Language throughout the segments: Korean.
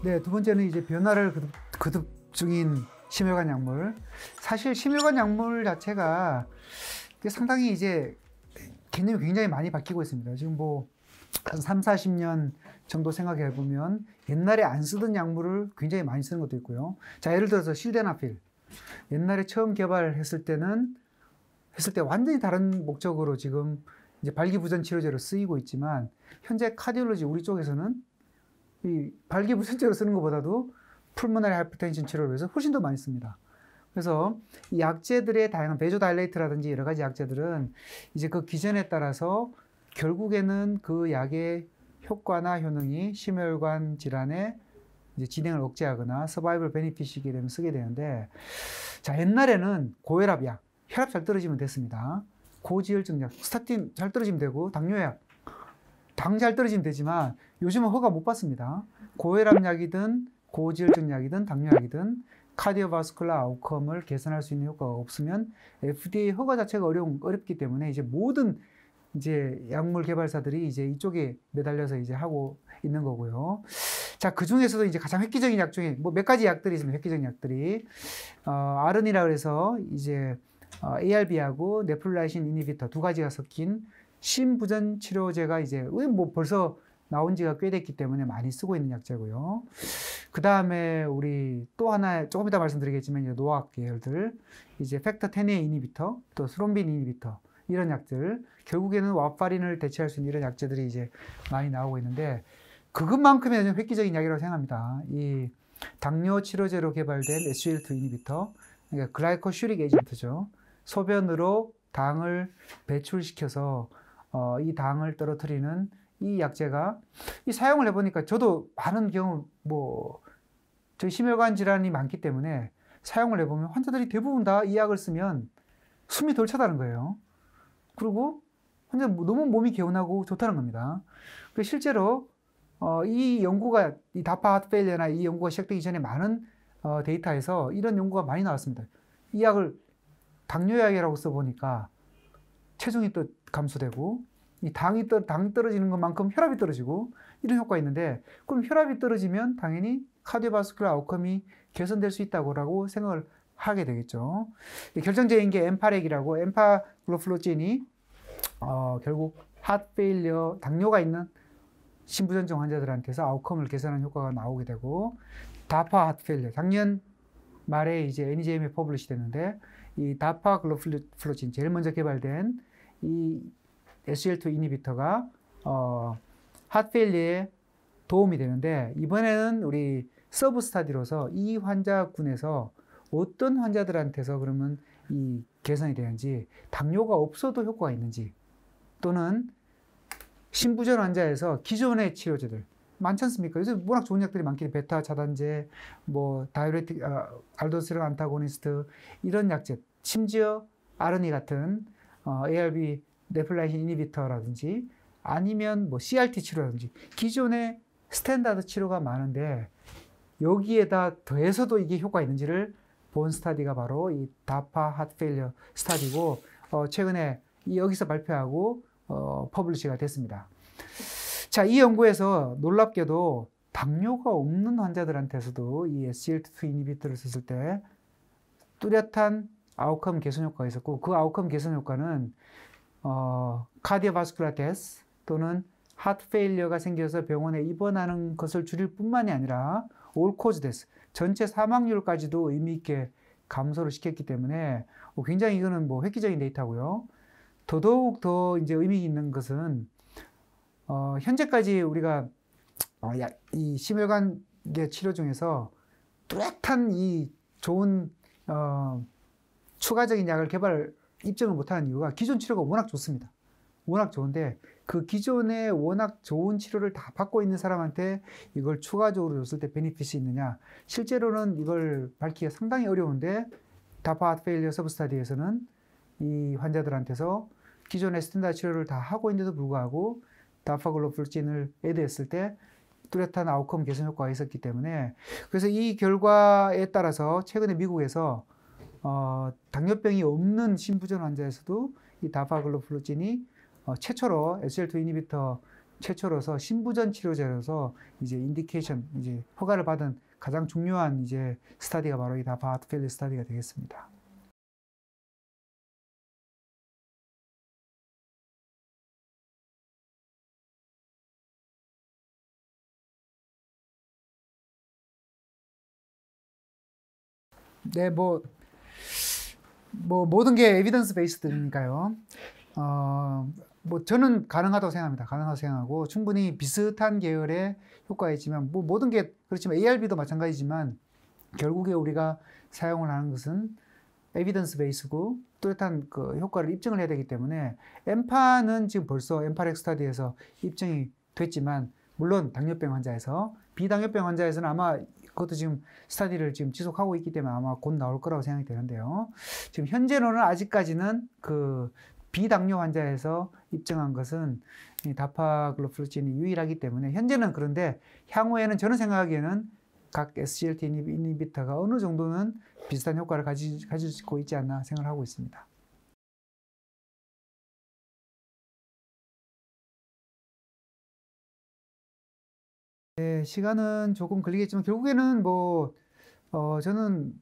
네, 두 번째는 이제 변화를 거듭 중인 심혈관 약물. 사실 심혈관 약물 자체가 상당히 이제 개념이 굉장히 많이 바뀌고 있습니다. 지금 뭐 한 3, 40년 정도 생각해 보면 옛날에 안 쓰던 약물을 굉장히 많이 쓰는 것도 있고요. 자, 예를 들어서 실데나필. 옛날에 처음 개발했을 때 완전히 다른 목적으로 지금 이제 발기부전 치료제로 쓰이고 있지만 현재 카디올로지 우리 쪽에서는 이 발기부전제로 쓰는 것보다도 풀모너리 하이퍼텐션 치료를 위해서 훨씬 더 많이 씁니다. 그래서 이 약제들의 다양한 베조다일레이트라든지 여러 가지 약제들은 이제 그 기전에 따라서 결국에는 그 약의 효과나 효능이 심혈관 질환의 이제 진행을 억제하거나 서바이벌 베니핏이게 되면 쓰게 되는데, 자, 옛날에는 고혈압 약, 혈압 잘 떨어지면 됐습니다. 고지혈증 약, 스타틴 잘 떨어지면 되고, 당뇨약, 당 잘 떨어지면 되지만 요즘은 허가 못 받습니다. 고혈압 약이든 고지혈증 약이든 당뇨약이든 카디오바스쿨라 아웃컴을 개선할 수 있는 효과가 없으면 FDA 허가 자체가 어렵기 때문에 이제 모든 이제 약물 개발사들이 이제 이쪽에 매달려서 이제 하고 있는 거고요. 자, 그 중에서도 이제 가장 획기적인 약 중에 뭐 몇 가지 약들이 있습니다. 획기적인 약들이. 아른이라 그래서 이제 ARB하고 네플라이신 이니비터 두 가지가 섞인 심부전 치료제가 이제 뭐 벌써 나온 지가 꽤 됐기 때문에 많이 쓰고 있는 약제고요. 그 다음에 우리 또 하나 조금 이따 말씀드리겠지만 이제 노악 계열들 이제 팩터 10A 이니비터 또 스롬빈 이니비터 이런 약들 결국에는 와파린을 대체할 수 있는 이런 약제들이 이제 많이 나오고 있는데 그것만큼의 획기적인 약이라고 생각합니다. 이 당뇨 치료제로 개발된 SGLT2 이니비터 그러니까 글라이코슈릭 에이전트죠. 소변으로 당을 배출시켜서 이 당을 떨어뜨리는 이 약제가 이 사용을 해보니까 저도 많은 경우 저희 심혈관 질환이 많기 때문에 사용을 해보면 환자들이 대부분 다 이 약을 쓰면 숨이 덜 차다는 거예요. 그리고 환자 너무 몸이 개운하고 좋다는 겁니다. 그래서 실제로 이 연구가 이 다파 하트페일리어나 이 연구가 시작되기 전에 많은 데이터에서 이런 연구가 많이 나왔습니다. 이 약을 당뇨약이라고 써보니까 체중이 또 감소되고 이 당 떨어지는 것만큼 혈압이 떨어지고 이런 효과가 있는데 그럼 혈압이 떨어지면 당연히 카디오바스큘러 아웃컴이 개선될 수 있다고 생각을 하게 되겠죠. 결정적인 게 엠파렉이라고 엠파글로플로진이 결국 하트페일리어 당뇨가 있는 심부전증 환자들한테서 아웃컴을 개선하는 효과가 나오게 되고 다파 하트페일리어 작년 말에 이제 NEJM에 퍼블리시 됐는데 이 다파글로플로진 제일 먼저 개발된 이 SGLT2 이니비터가 하트페일리어에 도움이 되는데 이번에는 우리 서브 스타디로서 이 환자군에서 어떤 환자들한테서 그러면 이 개선이 되는지 당뇨가 없어도 효과가 있는지 또는 심부전 환자에서 기존의 치료제들 많지 않습니까? 요즘 워낙 좋은 약들이 많기 때문에 베타 차단제, 뭐 다이우레틱, 알도스테론 안타고니스트 이런 약제, 심지어 아르니 같은 ARB 네플라이신 이니비터라든지 아니면 뭐 CRT 치료라든지 기존의 스탠다드 치료가 많은데 여기에다 더해서도 이게 효과가 있는지를 본 스타디가 바로 이 다파 하트페일리어 스타디고 최근에 여기서 발표하고 퍼블리시가 됐습니다. 자, 이 연구에서 놀랍게도 당뇨가 없는 환자들한테서도 이 SGLT2 이니비터를 썼을 때 뚜렷한 아웃컴 개선 효과가 있었고 그 아웃컴 개선 효과는 카디오바스쿨라 데스 또는 하트 페일리어가 생겨서 병원에 입원하는 것을 줄일 뿐만이 아니라 올 코즈 데스 전체 사망률까지도 의미 있게 감소를 시켰기 때문에 굉장히 이거는 뭐 획기적인 데이터고요. 더더욱 더 이제 의미 있는 것은 현재까지 우리가 이 심혈관계 치료 중에서 뚜렷한 이 좋은 추가적인 약을 입증을 못하는 이유가 기존 치료가 워낙 좋습니다. 워낙 좋은데 그 기존에 워낙 좋은 치료를 다 받고 있는 사람한테 이걸 추가적으로 줬을 때 베니핏이 있느냐 실제로는 이걸 밝히기가 상당히 어려운데 다파 하트페일리어 서브스타디에서는 이 환자들한테서 기존의 스탠다드 치료를 다 하고 있는데도 불구하고 다파글로플로진을 애드했을 때 뚜렷한 아웃컴 개선 효과가 있었기 때문에 그래서 이 결과에 따라서 최근에 미국에서 당뇨병이 없는 심부전 환자에서도 이 다파글로플로진이 최초로 SGLT2 이니비터 최초로서 신부전 치료제로서 이제 인디케이션, 이제 허가를 받은 가장 중요한 이제 스터디가 바로 이 다파 하트 페일리어 스터디가 되겠습니다. 네, 모든 게 에비던스 베이스드니까요. 뭐 저는 가능하다고 생각합니다. 가능하다고 생각하고 충분히 비슷한 계열의 효과가 있지만 뭐 모든 게 그렇지만 ARB도 마찬가지지만 결국에 우리가 사용을 하는 것은 에비던스 베이스고 뚜렷한 그 효과를 입증을 해야 되기 때문에 엠파는 지금 벌써 엠파렉 스터디에서 입증이 됐지만 물론 당뇨병 환자에서 비당뇨병 환자에서는 아마 그것도 지금 스터디를 지금 지속하고 있기 때문에 아마 곧 나올 거라고 생각이 되는데요. 지금 현재로는 아직까지는 그 비당뇨 환자에서 입증한 것은 이 다파글로플루친이 유일하기 때문에 현재는 그런데 향후에는 저는 생각하기에는 각 SGLT 인히비터가 어느 정도는 비슷한 효과를 가지고 있지 않나 생각을 하고 있습니다. 네, 시간은 조금 걸리겠지만 결국에는 저는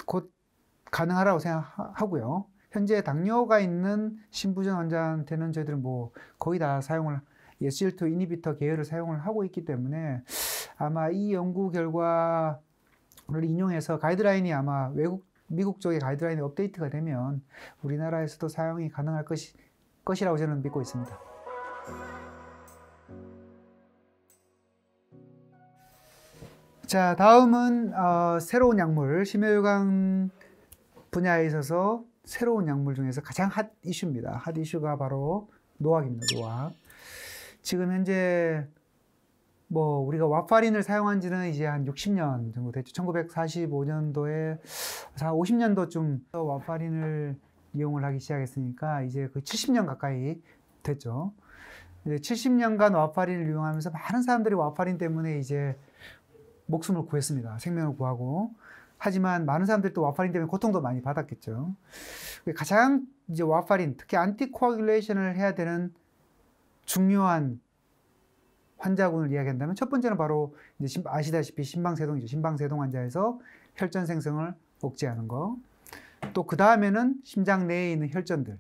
곧 가능하라고 생각하고요. 현재 당뇨가 있는 신부전 환자한테는 저희들은 거의 다 사용을 SGLT 인히비터 계열을 사용을 하고 있기 때문에 아마 이 연구 결과를 인용해서 가이드라인이 아마 미국 쪽의 가이드라인이 업데이트가 되면 우리나라에서도 사용이 가능할 것이라고 저는 믿고 있습니다. 자, 다음은 새로운 약물, 심혈관 분야에 있어서 새로운 약물 중에서 가장 핫 이슈입니다. 핫 이슈가 바로 노악입니다. 노악. 지금 현재 우리가 와파린을 사용한 지는 이제 한 60년 정도 됐죠. 1945년도에 50년도쯤 와파린을 이용을 하기 시작했으니까 이제 그 70년 가까이 됐죠. 이제 70년간 와파린을 이용하면서 많은 사람들이 와파린 때문에 이제 목숨을 구했습니다. 생명을 구하고. 하지만 많은 사람들이 또 와파린 때문에 고통도 많이 받았겠죠. 가장 이제 와파린, 특히 안티코아귤레이션을 해야 되는 중요한 환자군을 이야기한다면 첫 번째는 바로 이제 아시다시피 심방세동이죠. 심방세동 환자에서 혈전 생성을 억제하는 거. 또 그 다음에는 심장 내에 있는 혈전들,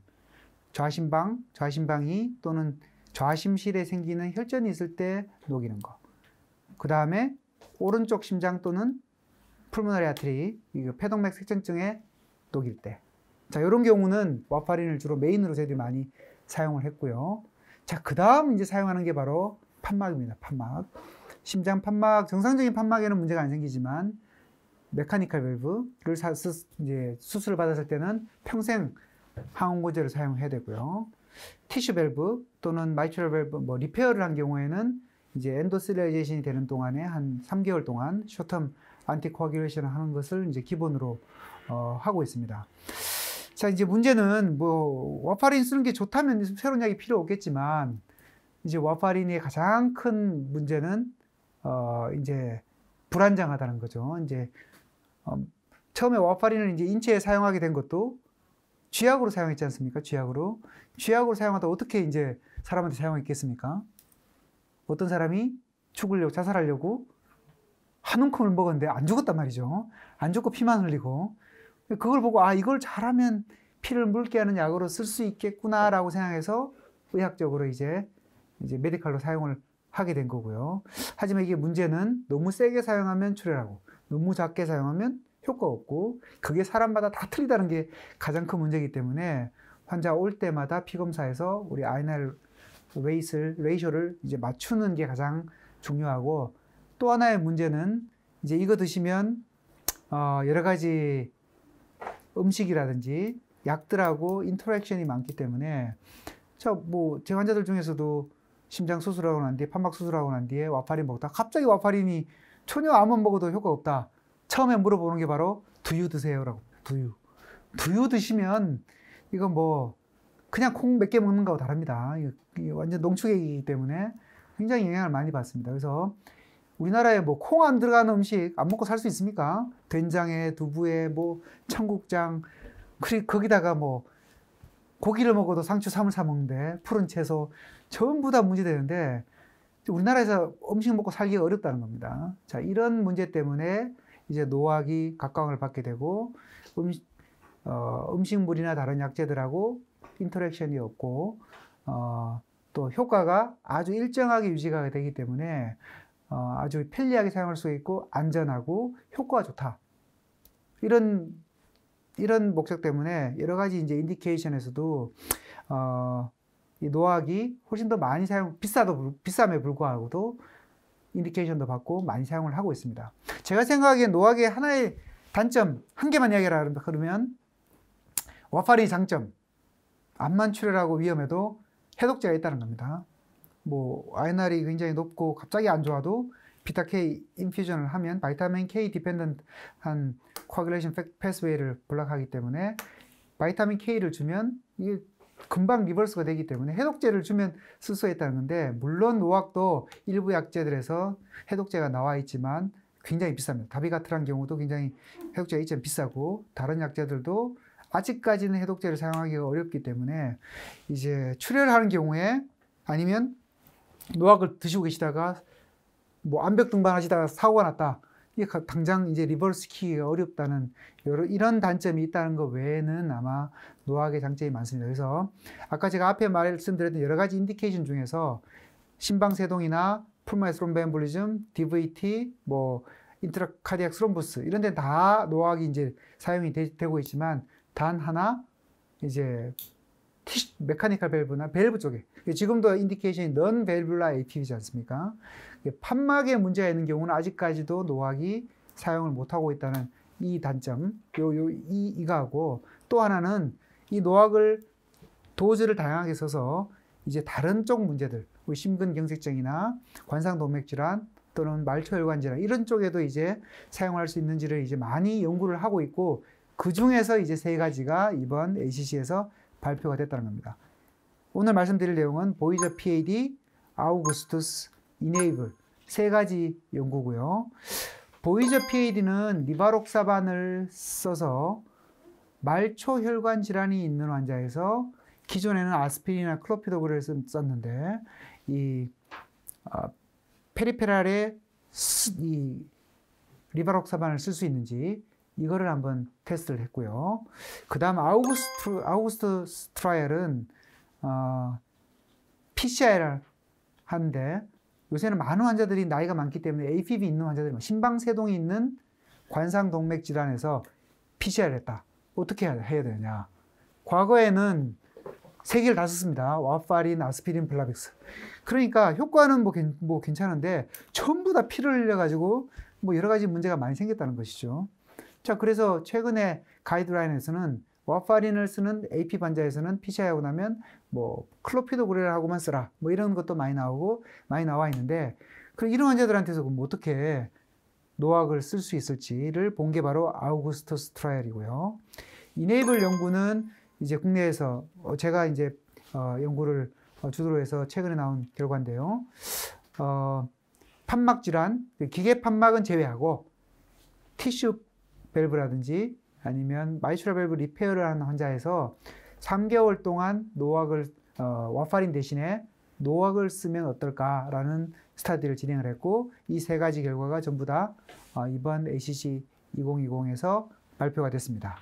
좌심방이 또는 좌심실에 생기는 혈전이 있을 때 녹이는 거. 그 다음에 오른쪽 심장 또는 풀모너리 아트리, 폐동맥 색전증에 녹일 때. 자, 이런 경우는 와파린을 주로 메인으로 저희들이 많이 사용을 했고요. 자, 그 다음 이제 사용하는 게 바로 판막입니다. 판막. 심장 판막, 정상적인 판막에는 문제가 안 생기지만 메카니컬 밸브를 이제 수술을 받았을 때는 평생 항온고제를 사용해야 되고요. 티슈 밸브 또는 마이트럴 밸브 리페어를 한 경우에는 이제 엔도실리아이제이션이 되는 동안에 한 3개월 동안 쇼텀 안티코아귤레이션을 하는 것을 이제 기본으로 하고 있습니다. 자, 이제 문제는 와파린 쓰는 게 좋다면 새로운 약이 필요 없겠지만 이제 와파린의 가장 큰 문제는 이제 불안정하다는 거죠. 이제 처음에 와파린을 이제 인체에 사용하게 된 것도 쥐약으로 사용했지 않습니까? 쥐약으로 사용하다 어떻게 이제 사람한테 사용했겠습니까? 어떤 사람이 죽으려고 자살하려고 한 움큼을 먹었는데 안 죽었단 말이죠. 안 죽고 피만 흘리고 그걸 보고 이걸 잘하면 피를 묽게 하는 약으로 쓸 수 있겠구나라고 생각해서 의학적으로 이제 메디칼로 사용을 하게 된 거고요. 하지만 이게 문제는 너무 세게 사용하면 출혈하고 너무 작게 사용하면 효과가 없고 그게 사람마다 다 틀리다는 게 가장 큰 문제이기 때문에 환자 올 때마다 피검사에서 우리 INR 레이쇼를 이제 맞추는 게 가장 중요하고 또 하나의 문제는 이제 이거 드시면 여러 가지 음식이라든지 약들하고 인터랙션이 많기 때문에 제 환자들 중에서도 심장 수술하고 난 뒤에 판막 수술하고 난 뒤에 와파린 먹다 갑자기 와파린이 전혀 아무만 먹어도 효과 없다. 처음에 물어보는 게 바로 두유 드세요라고. 두유 드시면 이거 그냥 콩 몇 개 먹는 거하고 다릅니다. 이거 완전 농축액이기 때문에 굉장히 영향을 많이 받습니다. 그래서 우리나라에 콩 안 들어가는 음식 안 먹고 살 수 있습니까? 된장에 두부에 청국장 거기다가 고기를 먹어도 상추 3을 사 먹는데 푸른 채소 전부 다 문제되는데 우리나라에서 음식 먹고 살기가 어렵다는 겁니다. 자, 이런 문제 때문에 이제 노악이 각광을 받게 되고 음식물이나 다른 약재들하고 인터랙션이 없고 또 효과가 아주 일정하게 유지가 되기 때문에 아주 편리하게 사용할 수 있고 안전하고 효과가 좋다. 이런 목적 때문에 여러 가지 이제 인디케이션에서도 이 노악이 훨씬 더 많이 비쌈에 불구하고도 인디케이션도 받고 많이 사용을 하고 있습니다. 제가 생각하기엔 노악의 하나의 단점, 한 개만 이야기하라 그러면 와파린 장점, 암만 출혈하고 위험해도 해독제가 있다는 겁니다. 뭐 INR이 굉장히 높고 갑자기 안 좋아도 비타 K 인퓨전을 하면 바이타민 K 디펜던트한 코아귤레이션 패스웨이를 블락하기 때문에 바이타민 K를 주면 이게 금방 리버스가 되기 때문에 해독제를 주면 쓸 수 있다는 건데, 물론 노악도 일부 약재들에서 해독제가 나와 있지만 굉장히 비쌉니다. 다비가트란 경우도 굉장히 해독제가 있지만 비싸고, 다른 약재들도 아직까지는 해독제를 사용하기가 어렵기 때문에 이제 출혈하는 경우에 아니면 노악을 드시고 계시다가 뭐 암벽 등반하시다가 사고가 났다. 이게 당장 이제 리버스 시키기가 어렵다는 이런 단점이 있다는 것 외에는 아마 노악의 장점이 많습니다. 그래서 아까 제가 앞에 말씀드렸던 여러 가지 인디케이션 중에서 심방세동이나 풀마의 스롬보엠볼리즘, DVT, 뭐 인트라카디악 스롬보스 이런 데는 다 노악이 이제 사용이 되고 있지만 단 하나 이제 메카니컬 밸브나 밸브 쪽에, 지금도 인디케이션이 넌 밸뷸라 AP이지 않습니까? 판막에 문제가 있는 경우는 아직까지도 노악이 사용을 못하고 있다는 이 단점, 이거하고, 또 하나는 이 노악을 도즈를 다양하게 써서 이제 다른 쪽 문제들, 우리 심근경색증이나 관상동맥질환 또는 말초혈관 질환 이런 쪽에도 이제 사용할 수 있는지를 이제 많이 연구를 하고 있고, 그 중에서 이제 3가지가 이번 ACC에서 발표가 됐다는 겁니다. 오늘 말씀드릴 내용은 보이저 PAD, 아우구스투스, 이네이블 3가지 연구고요. 보이저 PAD는 리바록사반을 써서 말초혈관 질환이 있는 환자에서 기존에는 아스피린이나 클로피도그를 썼는데 이 페리페랄에 이 리바록사반을 쓸 수 있는지 이거를 한번 테스트를 했고요. 그 다음 아우구스트 트라이얼은 PCI를 하는데, 요새는 많은 환자들이 나이가 많기 때문에 AFib 있는 환자들이 심방세동이 있는 관상동맥 질환에서 PCI를 했다. 어떻게 해야 되냐? 과거에는 3개를 다 썼습니다. 와파린, 아스피린, 플라빅스. 그러니까 효과는 뭐 괜찮은데 전부 다 피를 흘려가지고 뭐 여러 가지 문제가 많이 생겼다는 것이죠. 자, 그래서 최근에 가이드라인에서는 와파린을 쓰는 AP 환자에서는 PCI하고 나면 뭐 클로피도그렐하고만 쓰라, 뭐 이런 것도 많이 나와 있는데, 이런 환자들한테서 그럼 어떻게 노악을 쓸 수 있을지를 본 게 바로 아우구스투스 트라이얼이고요. 이네이블 연구는 이제 국내에서 제가 이제 연구를 주도로 해서 최근에 나온 결과인데요. 판막 질환, 기계 판막은 제외하고 티슈 밸브라든지 아니면 마이트럴 밸브 리페어를 하는 환자에서 3개월 동안 노악을 와파린 대신에 노악을 쓰면 어떨까라는 스터디를 진행을 했고, 이 3가지 결과가 전부 다 이번 ACC 2020에서 발표가 됐습니다.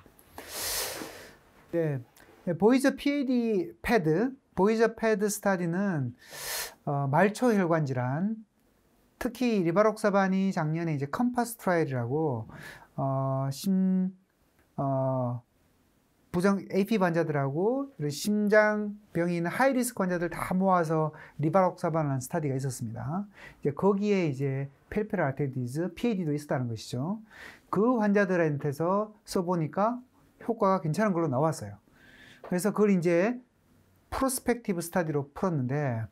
네, 보이저 PAD 패드, 보이저 패드 스터디는 말초혈관 질환, 특히 리바록사반이 작년에 이제 컴파스 트라이얼이라고 부정 AP 환자들하고 심장병이 있는 하이리스크 환자들 다 모아서 리바록사반을 한 스터디가 있었습니다. 이제 거기에 이제 페리페럴 아테리 디지즈, PAD도 있었다는 것이죠. 그 환자들한테서 써보니까 효과가 괜찮은 걸로 나왔어요. 그래서 그걸 이제 프로스펙티브 스터디로 풀었는데,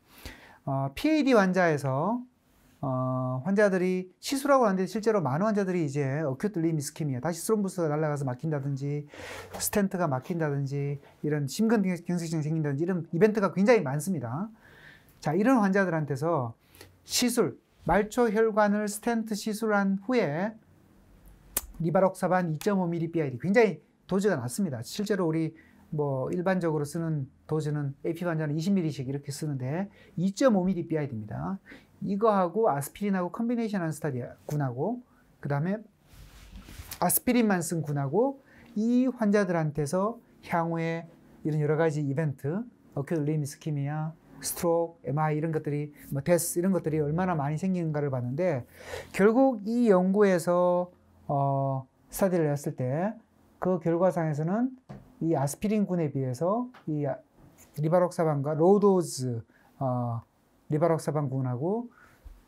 PAD 환자에서 환자들이 시술하고 났는데 실제로 많은 환자들이 이제 어큐트 림 이스케미아, 다시 스롬보스가 날아가서 막힌다든지 스텐트가 막힌다든지 이런 심근경색증이 생긴다든지 이런 이벤트가 굉장히 많습니다. 자, 이런 환자들한테서 시술, 말초혈관을 스텐트 시술한 후에 리바록사반 2.5ml BID, 굉장히 도즈가 낮습니다. 실제로 우리 뭐 일반적으로 쓰는 도즈는 AP 환자는 20ml씩 이렇게 쓰는데 2.5ml BID입니다. 이거하고 아스피린하고 컨비네이션한 스터디 군하고 그 다음에 아스피린만 쓴 군하고 이 환자들한테서 향후에 이런 여러 가지 이벤트, 어큐트 림 이스키미아, 스트로크, MI 이런 것들이 뭐 데스 이런 것들이 얼마나 많이 생기는가를 봤는데 결국 이 연구에서 스터디를 했을 때 그 결과상에서는 이 아스피린군에 비해서 이 리바록사반과 로우도즈 리바록사반군하고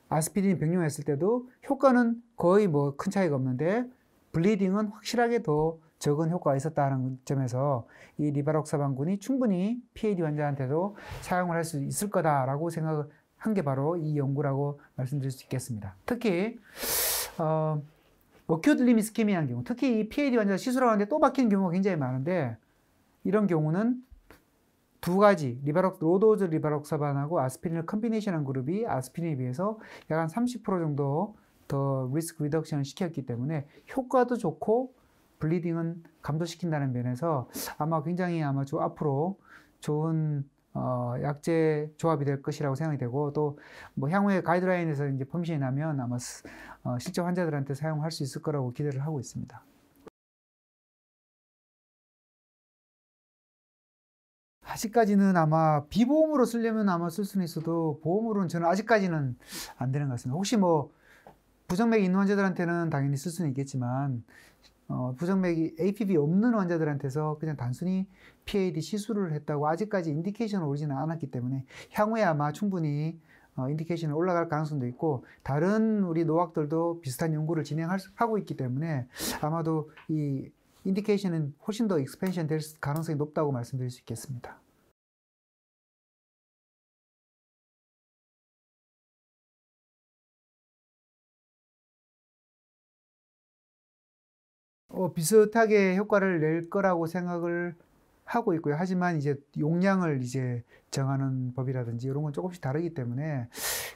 아스피린이 병용했을 때도 효과는 거의 뭐 큰 차이가 없는데 블리딩은 확실하게 더 적은 효과가 있었다는 점에서 이 리바록사반군이 충분히 PAD 환자한테도 사용을 할 수 있을 거다라고 생각한 게 바로 이 연구라고 말씀드릴 수 있겠습니다. 특히 어큐트 림 이스케미아의 경우, 특히 이 PAD 환자가 시술을 하는데 또 바뀌는 경우가 굉장히 많은데 이런 경우는 두 가지 로도즈 리바록사반하고 아스피린을 컨비네이션한 그룹이 아스피린에 비해서 약 한 30% 정도 더 리스크 리덕션을 시켰기 때문에 효과도 좋고 블리딩은 감소시킨다는 면에서 아마 굉장히 앞으로 좋은 약제 조합이 될 것이라고 생각이 되고 또 뭐 향후에 가이드라인에서 이제 퍼미션이 나면 아마 실제 환자들한테 사용할 수 있을 거라고 기대를 하고 있습니다. 아직까지는 아마 비보험으로 쓰려면 아마 쓸 수는 있어도 보험으로는 저는 아직까지는 안 되는 것 같습니다. 혹시 뭐 부정맥이 있는 환자들한테는 당연히 쓸 수는 있겠지만 부정맥이 APB 없는 환자들한테서 그냥 단순히 PAD 시술을 했다고 아직까지 인디케이션을 오르지는 않았기 때문에 향후에 아마 충분히 인디케이션이 올라갈 가능성도 있고 다른 우리 노학들도 비슷한 연구를 진행하고 있기 때문에 아마도 이 인디케이션은 훨씬 더 익스펜션 될 가능성이 높다고 말씀드릴 수 있겠습니다. 비슷하게 효과를 낼 거라고 생각을 하고 있고요. 하지만 이제 용량을 이제 정하는 법이라든지 이런 건 조금씩 다르기 때문에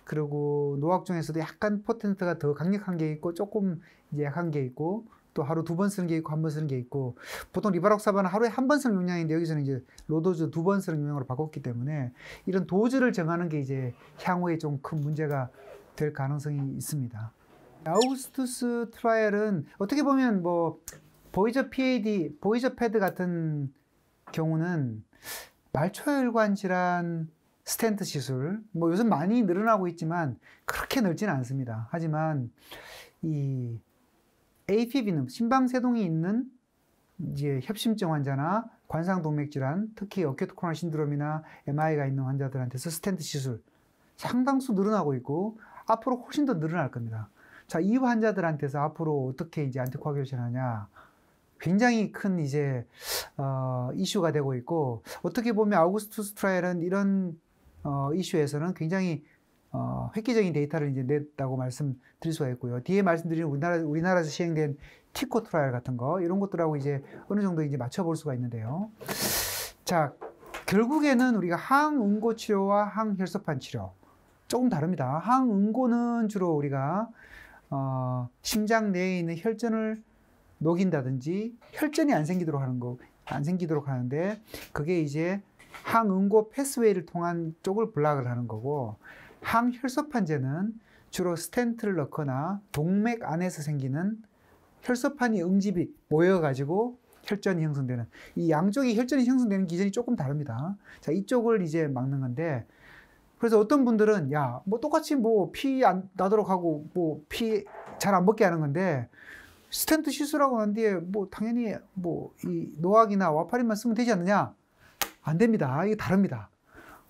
그리고 노학 중에서도 약간 포텐트가 더 강력한 게 있고 조금 이제 약한 게 있고 또 하루 2번 쓰는 게 있고 1번 쓰는 게 있고 보통 리바록사반은 하루에 1번 쓰는 용량인데 여기서는 이제 로도즈 2번 쓰는 용량으로 바꿨기 때문에 이런 도즈를 정하는 게 이제 향후에 좀 큰 문제가 될 가능성이 있습니다. 아우구스투스 트라이얼은 어떻게 보면 뭐 보이저 PAD, 보이저 패드 같은 경우는 말초혈관 질환 스텐트 시술, 뭐 요즘 많이 늘어나고 있지만 그렇게 넓지는 않습니다. 하지만 이 APB는 심방세동이 있는 이제 협심증 환자나 관상동맥 질환, 특히 어큐트 코로나 신드롬이나 MI가 있는 환자들한테서 스텐트 시술 상당수 늘어나고 있고 앞으로 훨씬 더 늘어날 겁니다. 자, 이 환자들한테서 앞으로 어떻게 이제 안티코아귤레이션 하냐? 굉장히 큰 이제 이슈가 되고 있고 어떻게 보면 아우구스투스 트라이얼은 이런 이슈에서는 굉장히 획기적인 데이터를 이제 냈다고 말씀드릴 수가 있고요. 뒤에 말씀드린 우리나라에서 시행된 티코 트라이얼 같은 거 이런 것들하고 이제 어느 정도 이제 맞춰볼 수가 있는데요. 자, 결국에는 우리가 항응고 치료와 항혈소판 치료 조금 다릅니다. 항응고는 주로 우리가 심장 내에 있는 혈전을 녹인다든지 혈전이 안 생기도록 하는데 그게 이제 항응고 패스웨이를 통한 쪽을 블락을 하는 거고 항혈소판제는 주로 스텐트를 넣거나 동맥 안에서 생기는 혈소판이 응집이 모여가지고 혈전이 형성되는 이 양쪽이 혈전이 형성되는 기전이 조금 다릅니다. 자, 이쪽을 이제 막는 건데 그래서 어떤 분들은 야, 뭐 똑같이 뭐 피 안 나도록 하고 뭐 피 잘 안 먹게 하는 건데 스텐트 시술하고 난 뒤에 뭐 당연히 뭐 이 노악이나 와파린만 쓰면 되지 않느냐? 안 됩니다. 이게 다릅니다.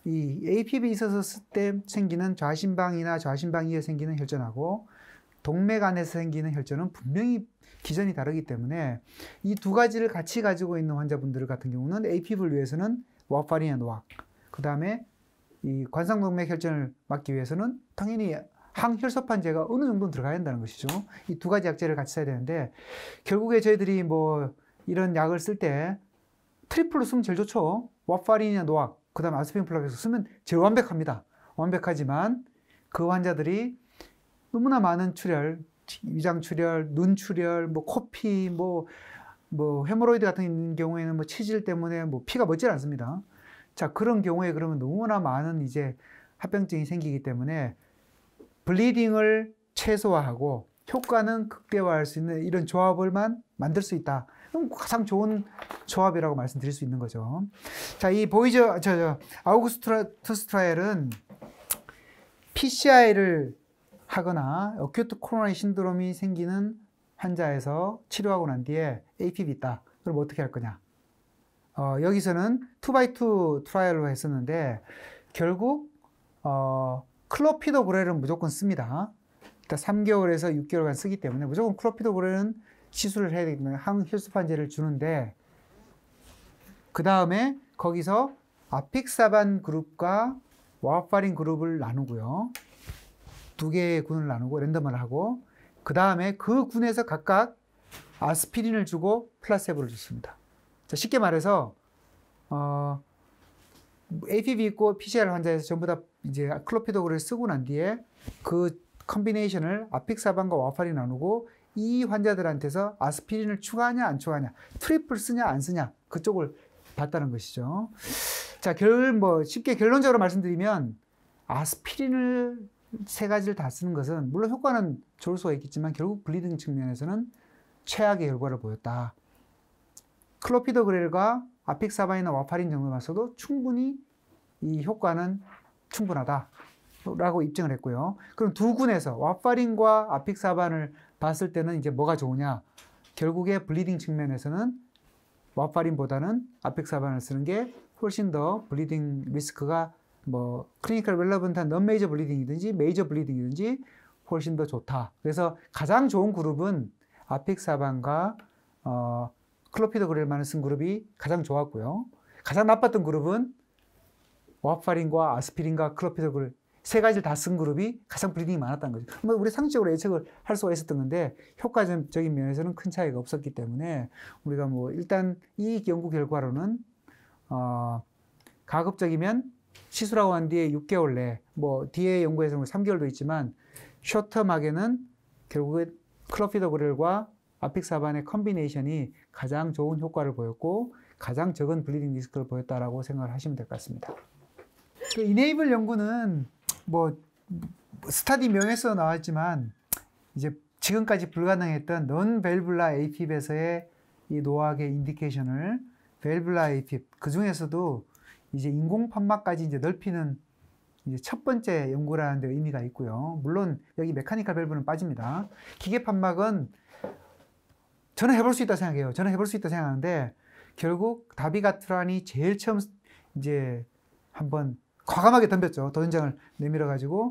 이 APB 있어서 쓸 때 생기는 좌심방이나 좌심방 이에 생기는 혈전하고 동맥 안에서 생기는 혈전은 분명히 기전이 다르기 때문에 이 두 가지를 같이 가지고 있는 환자분들 같은 경우는 APB를 위해서는 와파린이나 노악, 그 다음에 이 관상동맥 혈전을 막기 위해서는 당연히 항혈소판제가 어느 정도는 들어가야 한다는 것이죠. 이 두 가지 약제를 같이 써야 되는데 결국에 저희들이 뭐 이런 약을 쓸 때 트리플로 쓰면 제일 좋죠. 와파린이나 노악, 그 다음에 아스피린 플라크에서 쓰면 제일 완벽합니다. 완벽하지만 그 환자들이 너무나 많은 출혈, 위장 출혈, 눈 출혈, 뭐 코피, 뭐 헤모로이드 같은 경우에는 뭐 치질 때문에 뭐 피가 멎질 않습니다. 자, 그런 경우에 그러면 너무나 많은 이제 합병증이 생기기 때문에 블리딩을 최소화하고 효과는 극대화할 수 있는 이런 조합을만 만들 수 있다. 그럼 가장 좋은 조합이라고 말씀드릴 수 있는 거죠. 자, 이 아우구스투스 트라이얼은 PCI를 하거나 어큐트 코로나리 신드롬이 생기는 환자에서 치료하고 난 뒤에 APB 있다. 그럼 어떻게 할 거냐? 여기서는 2x2 트라이얼로 했었는데 결국 클로피도그렐은 무조건 씁니다. 일단 3개월에서 6개월간 쓰기 때문에 무조건 클로피도그렐은 시술을 해야 되기 때문에 항혈소판제를 주는데 그 다음에 거기서 아픽사반 그룹과 와파린 그룹을 나누고요. 두 개의 군을 나누고 랜덤을 하고 그 다음에 그 군에서 각각 아스피린을 주고 플라세보를 줬습니다. 자, 쉽게 말해서 APB 있고 PCR 환자에서 전부 다 이제 클로피도그렐을 쓰고 난 뒤에 그 컨비네이션을 아픽사반과 와파린 나누고 이 환자들한테서 아스피린을 추가하냐 안 추가하냐, 트리플 쓰냐 안 쓰냐 그쪽을 봤다는 것이죠. 자, 쉽게 결론적으로 말씀드리면 아스피린을 세 가지를 다 쓰는 것은 물론 효과는 좋을 수가 있겠지만 결국 블리딩 측면에서는 최악의 결과를 보였다. 클로피도그렐과 아픽사반이나 와파린 정도만 써도 충분히 이 효과는 충분하다라고 입증을 했고요. 그럼 두 군에서 와파린과 아픽사반을 봤을 때는 이제 뭐가 좋으냐? 결국에 블리딩 측면에서는 와파린보다는 아픽사반을 쓰는 게 훨씬 더 블리딩 리스크가 뭐 클리니컬 relevant한 non major 블리딩이든지 메이저 블리딩이든지 훨씬 더 좋다. 그래서 가장 좋은 그룹은 아픽사반과 클로피도그렐만을 쓴 그룹이 가장 좋았고요. 가장 나빴던 그룹은 와파린과 아스피린과 클로피도그렐 세 가지를 다 쓴 그룹이 가장 블리딩이 많았다는 거죠. 뭐 우리 상식적으로 예측을 할 수가 있었던 건데 효과적인 면에서는 큰 차이가 없었기 때문에 우리가 뭐 일단 이 연구 결과로는 가급적이면 시술하고 난 뒤에 6개월 내, 뭐 뒤에 연구에서는 3개월도 있지만 쇼텀하게는 결국에 클로피도그렐과 아픽사반의 컨비네이션이 가장 좋은 효과를 보였고 가장 적은 블리딩 리스크를 보였다라고 생각을 하시면 될 것 같습니다. 그 이네이블 연구는 뭐 스타디 명에서 나왔지만 이제 지금까지 불가능했던 non 밸뷸라 AFib에서의 이 노악의 인디케이션을 밸뷸라 AFib 그 중에서도 이제 인공 판막까지 이제 넓히는 이제 첫 번째 연구라는 데 의미가 있고요. 물론 여기 메카니컬 밸브는 빠집니다. 기계 판막은 저는 해볼 수 있다 생각해요. 저는 해볼 수 있다 생각하는데 결국 다비가트란이 제일 처음 이제 한번 과감하게 덤볐죠. 도전장을 내밀어 가지고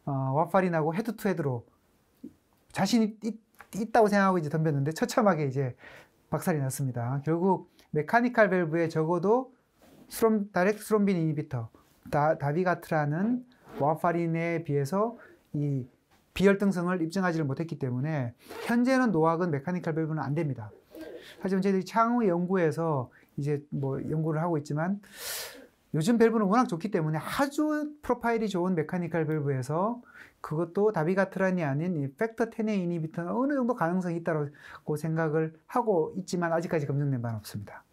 와파린하고 헤드 투 헤드로 자신이 있다고 생각하고 이제 덤볐는데 처참하게 이제 박살이 났습니다. 결국 메카니컬 밸브에 적어도 다이렉트 스롬빈 이니비터 다비가트란은 와파린에 비해서 이 비혈등성을 입증하지를 못했기 때문에 현재는 노악은 메카니컬 밸브는 안 됩니다. 하지만 저희들이 향후 연구에서 이제 뭐 연구를 하고 있지만 요즘 밸브는 워낙 좋기 때문에 아주 프로파일이 좋은 메카니컬 밸브에서 그것도 다비가트란이 아닌 이 팩터 10의 이니비터는 어느 정도 가능성이 있다고 생각을 하고 있지만 아직까지 검증된 바는 없습니다.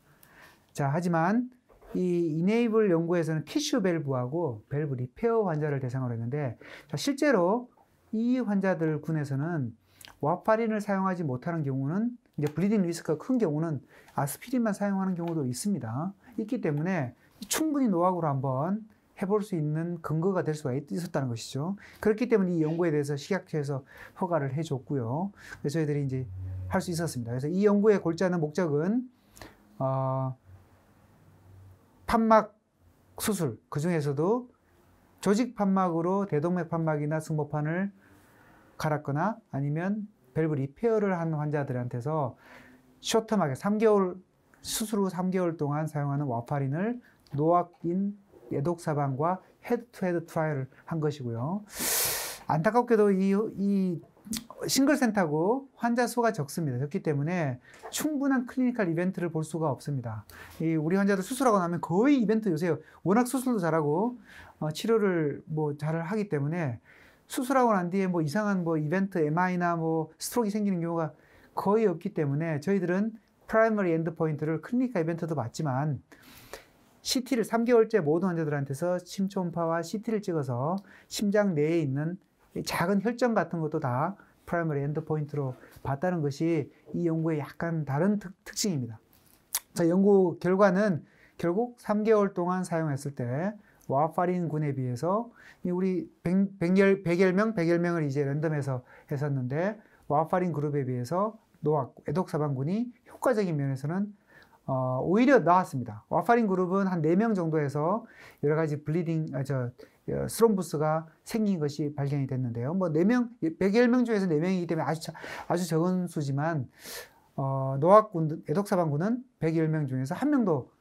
자, 하지만 이 이네이블 연구에서는 티슈 밸브하고 밸브 리페어 환자를 대상으로 했는데 자, 실제로 이 환자들 군에서는 와파린을 사용하지 못하는 경우는 이제 블리딩 리스크가 큰 경우는 아스피린만 사용하는 경우도 있습니다. 있기 때문에 충분히 노악으로 한번 해볼 수 있는 근거가 될 수가 있었다는 것이죠. 그렇기 때문에 이 연구에 대해서 식약처에서 허가를 해줬고요. 그래서 저희들이 이제 할 수 있었습니다. 그래서 이 연구의 골자 하는 목적은 판막 수술, 그 중에서도 조직 판막으로 대동맥 판막이나 승모판을 갈았거나 아니면 밸브 리페어를 한 환자들한테서 쇼텀하게 3개월, 수술 후 3개월 동안 사용하는 와파린을 노악인 에독사반과 헤드 투 헤드 트라이얼을 한 것이고요. 안타깝게도 이 싱글센터고 환자 수가 적습니다. 적기 때문에 충분한 클리니컬 이벤트를 볼 수가 없습니다. 우리 환자들 수술하고 나면 거의 이벤트 요새 워낙 수술도 잘하고 치료를 뭐 잘 하기 때문에 수술하고 난 뒤에 뭐 이상한 뭐 이벤트 MI나 뭐 스트로크가 생기는 경우가 거의 없기 때문에 저희들은 프라이머리 엔드포인트를 클리니컬 이벤트도 봤지만 CT를 3개월째 모든 환자들한테서 심초음파와 CT를 찍어서 심장 내에 있는 작은 혈전 같은 것도 다 프라이머리 엔드포인트로 봤다는 것이 이 연구의 약간 다른 특징입니다. 자, 연구 결과는 결국 3개월 동안 사용했을 때 와파린군에 비해서 우리 100여명을 이제 랜덤에서 했었는데 와파린 그룹에 비해서 노악, 에독사반군이 효과적인 면에서는 오히려 나았습니다. 와파린 그룹은 한 4명 정도에서 여러 가지 스롬부스가 생긴 것이 발견이 됐는데요. 뭐 4명, 100명 중에서 4명이기 때문에 아주 적은 수지만, 노악군, 에독사반군은 110명 중에서 한 명도,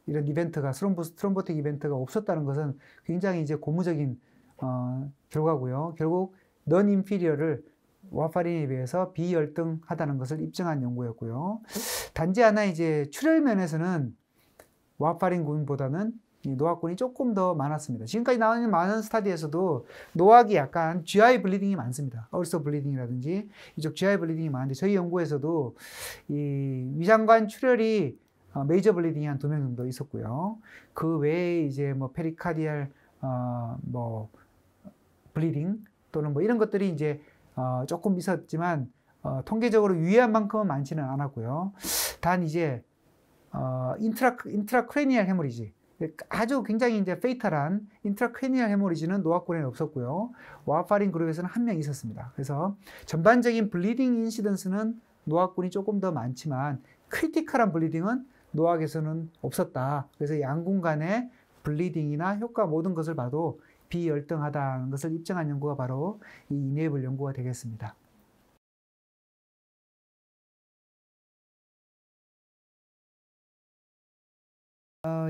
이런 이벤트가, 스롬보틱 이벤트가 없었다는 것은 굉장히 이제 고무적인, 결과고요. 결국, 넌 인피리어를 와파린에 비해서 비열등하다는 것을 입증한 연구였고요. 단지 하나 이제 출혈 면에서는 와파린군보다는 노악군이 조금 더 많았습니다. 지금까지 나오는 많은 스타디에서도 노악이 약간 GI 블리딩이 많습니다. 얼서 블리딩이라든지 이쪽 GI 블리딩이 많은데 저희 연구에서도 이 위장관 출혈이 메이저 블리딩이 한 2명 정도 있었고요. 그 외에 이제 뭐 페리카디알 뭐 블리딩 또는 뭐 이런 것들이 이제 조금 있었지만 통계적으로 유의한 만큼은 많지는 않았고요. 단 이제 인트라크레니얼 해머리지, 아주 굉장히 이제 페이탈한 인트라크레니얼 해머리지는 노악군에는 없었고요. 와파린 그룹에서는 한 명 있었습니다. 그래서 전반적인 블리딩 인시던스는 노악군이 조금 더 많지만 크리티컬한 블리딩은 노악에서는 없었다. 그래서 양군 간의 블리딩이나 효과 모든 것을 봐도 비열등하다는 것을 입증한 연구가 바로 이 이네이블 연구가 되겠습니다.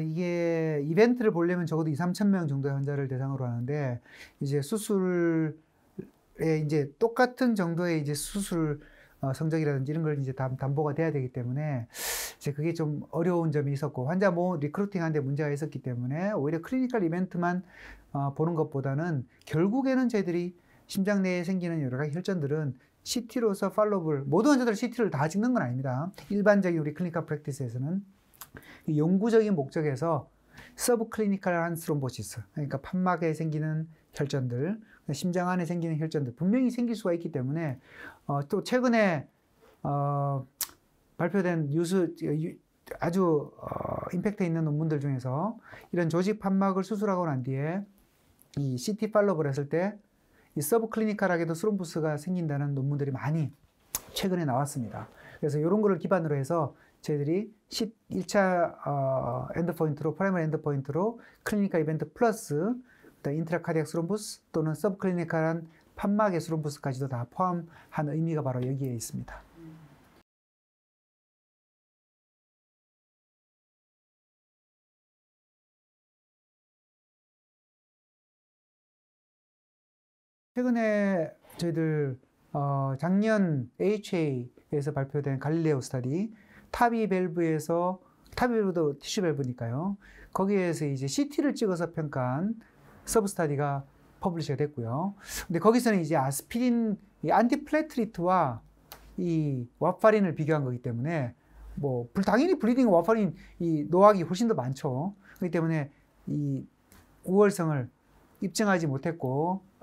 이게 이벤트를 보려면 적어도 2~3천 명 정도의 환자를 대상으로 하는데, 이제 수술에 이제 똑같은 정도의 이제 수술 성적이라든지 이런 걸 이제 담보가 돼야 되기 때문에 이제 그게 좀 어려운 점이 있었고, 환자 리크루팅하는데 문제가 있었기 때문에 오히려 클리니컬 이벤트만 보는 것보다는 결국에는 저희들이 심장 내에 생기는 여러 가지 혈전들은 CT로서 팔로우를, 모든 환자들 CT를 다 찍는 건 아닙니다. 일반적인 우리 클리니컬 프랙티스에서는 연구적인 목적에서 서브 클리니컬한 스롬보시스, 그러니까 판막에 생기는 혈전들, 심장 안에 생기는 혈전들 분명히 생길 수가 있기 때문에 또 최근에 발표된 아주 임팩트 있는 논문들 중에서 이런 조직 판막을 수술하고 난 뒤에 이 CT 팔로우를 했을 때 이 서브 클리니컬하게도 스롬보스가 생긴다는 논문들이 많이 최근에 나왔습니다. 그래서 이런 거를 기반으로 해서 저희들이 1차 엔드포인트로, 프라이머리 엔드포인트로 클리니컬 이벤트 플러스 인트라카디악 스롬보스 또는 서브클리니컬한 판막의 스롬보스까지도 다 포함한 의미가 바로 여기에 있습니다. 최근에 저희들 작년 AHA에서 발표된 갈릴레오 스터디, 타비 밸브도 티슈 밸브니까요. 거기에서 이제 CT를 찍어서 평가한 서브 스터디가 퍼블리시가 됐고요. 근데 거기서는 이제 아스피린, 이 안티플레트리트와 이 와파린을 비교한 거기 때문에 뭐 당연히 블리딩 와파린 이 노악이 훨씬 더 많죠. 그렇기 때문에 이 우월성을 입증하지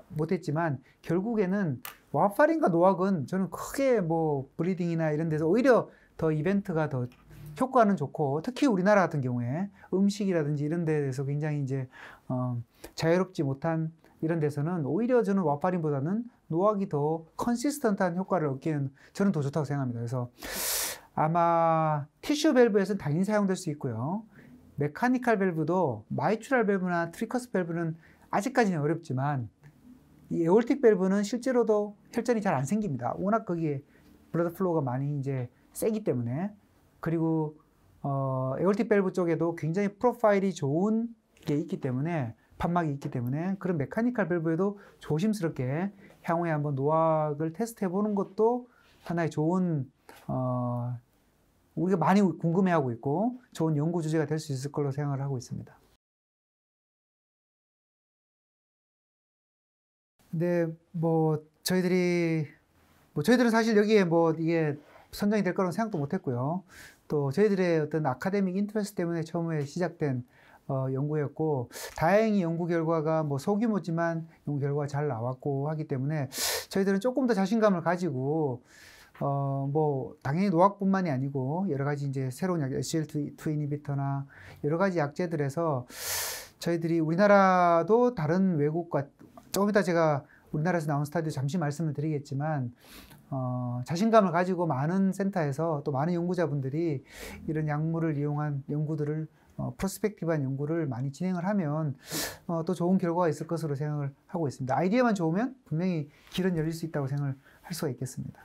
못했지만 결국에는 와파린과 노악은 저는 크게 뭐 블리딩이나 이런 데서 오히려 더 이벤트가 더 효과는 좋고, 특히 우리나라 같은 경우에 음식이라든지 이런 데에서 굉장히 이제 자유롭지 못한 이런 데서는 오히려 저는 와파린보다는 노악이 더 컨시스턴트한 효과를 얻기에는 저는 더 좋다고 생각합니다. 그래서 아마 티슈 밸브에서는 당연히 사용될 수 있고요. 메카니컬 밸브도 마이트럴 밸브나 트리커스 밸브는 아직까지는 어렵지만 이 에올틱 밸브는 실제로도 혈전이 잘 안 생깁니다. 워낙 거기에 블러드 플로우가 많이 이제 세기 때문에. 그리고 에올틱 밸브 쪽에도 굉장히 프로파일이 좋은 게 있기 때문에, 판막이 있기 때문에 그런 메카니컬 밸브에도 조심스럽게 향후에 한번 노악을 테스트해 보는 것도 하나의 좋은 우리가 많이 궁금해하고 있고 좋은 연구 주제가 될 수 있을 걸로 생각을 하고 있습니다. 근데 저희들은 사실 여기에 이게 선정이 될 거라고 생각도 못 했고요. 또 저희들의 어떤 아카데믹 인트레스트 때문에 처음에 시작된 연구였고, 다행히 연구 결과가 뭐 소규모지만 연구 결과가 잘 나왔고 하기 때문에 저희들은 조금 더 자신감을 가지고 뭐 당연히 노악뿐만이 아니고 여러 가지 이제 새로운 약, SGLT2 이니비터나 여러 가지 약제들에서 저희들이 우리나라도 다른 외국과 조금 이따 제가 우리나라에서 나온 스타디 잠시 말씀을 드리겠지만 자신감을 가지고 많은 센터에서 또 많은 연구자분들이 이런 약물을 이용한 연구들을 프로스펙티브한 연구를 많이 진행을 하면 또 좋은 결과가 있을 것으로 생각을 하고 있습니다. 아이디어만 좋으면 분명히 길은 열릴 수 있다고 생각을 할 수가 있겠습니다.